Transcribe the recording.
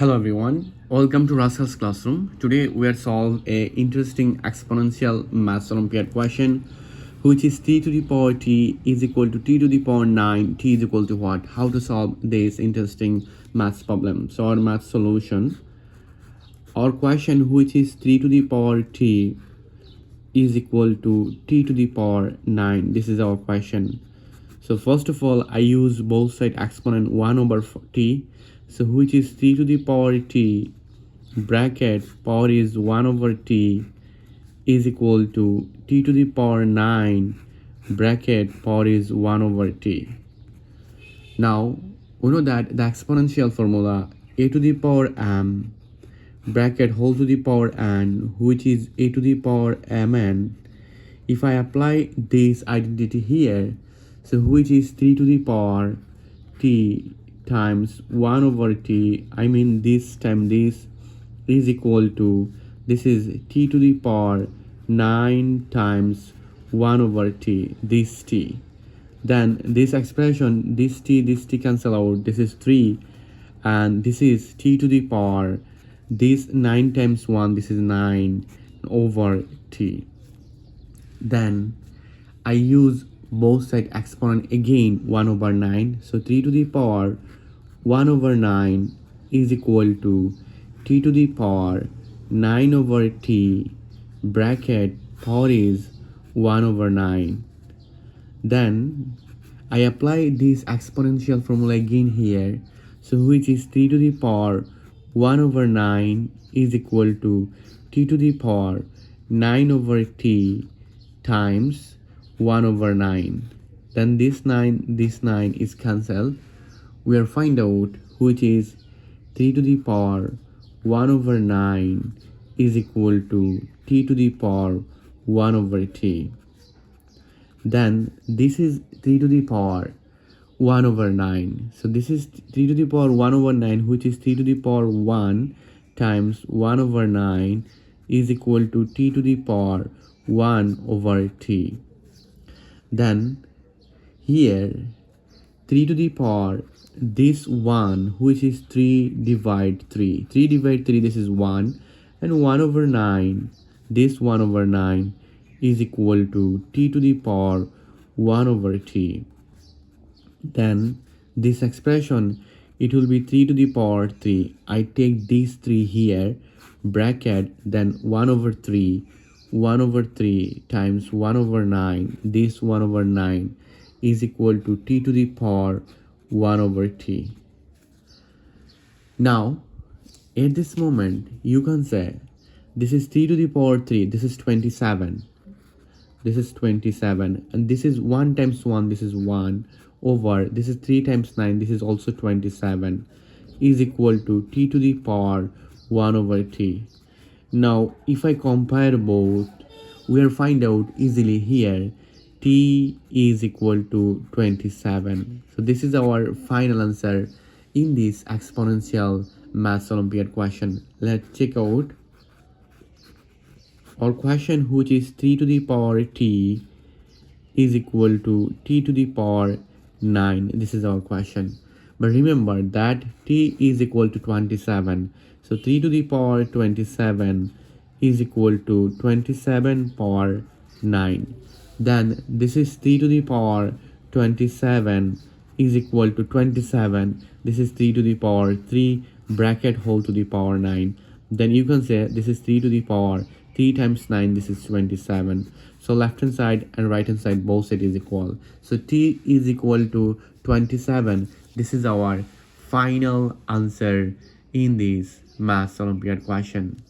Hello everyone, welcome to Rashel's classroom. Today we are solve a interesting exponential maths olympiad question, which is t to the power t is equal to t to the power 9, t is equal to what? How to solve this interesting maths problem. So our math solution, our question which is 3 to the power t is equal to t to the power 9. This is our question. So first of all, I use both side exponent 1 over t. So which is 3 to the power t bracket power is 1 over t is equal to t to the power 9 bracket power is 1 over t. Now we know that the exponential formula a to the power m bracket whole to the power n, which is a to the power mn. If I apply this identity here, so which is 3 to the power t times 1 over t, I mean this time this is equal to, this is t to the power 9 times 1 over t, this t. Then this expression, this t cancel out, this is 3, and this is t to the power, this 9 times 1, this is 9 over t. Then I use both side exponent again 1 over 9. So 3 to the power 1 over 9 is equal to t to the power 9 over t bracket power is 1 over 9. Then I apply this exponential formula again here. So which is 3 to the power 1 over 9 is equal to t to the power 9 over t times 1 over 9. Then this 9 is cancelled. We are find out which is 3 to the power 1 over 9 is equal to t to the power 1 over t. Then this is 3 to the power 1 over 9. So this is 3 to the power 1 over 9, which is 3 to the power 1 times 1 over 9 is equal to t to the power 1 over t. Then here 3 to the power this 1, which is 3 divide 3. 3 divide 3, this is 1, and 1 over 9, this 1 over 9 is equal to t to the power 1 over t. Then this expression, it will be 3 to the power 3. I take these 3 here, bracket, then 1 over 3 times 1 over 9, this 1 over 9 is equal to t to the power 1 over t. Now at this moment you can say this is 3 to the power 3, this is 27, this is 27, and this is 1 times 1, this is 1 over, this is 3 times 9, this is also 27, is equal to t to the power 1 over t. Now if I compare both, we'll find out easily here t is equal to 27. So this is our final answer in this exponential maths olympiad question. Let's check out our question, which is 3 to the power t is equal to t to the power 9. This is our question. But remember that t is equal to 27. So 3 to the power 27 is equal to 27 power 9. Then this is 3 to the power 27 is equal to 27. This is 3 to the power 3 bracket whole to the power 9. Then you can say this is 3 to the power 3 times 9, this is 27. So left hand side and right hand side both side is equal. So t is equal to 27. This is our final answer in this maths olympiad question.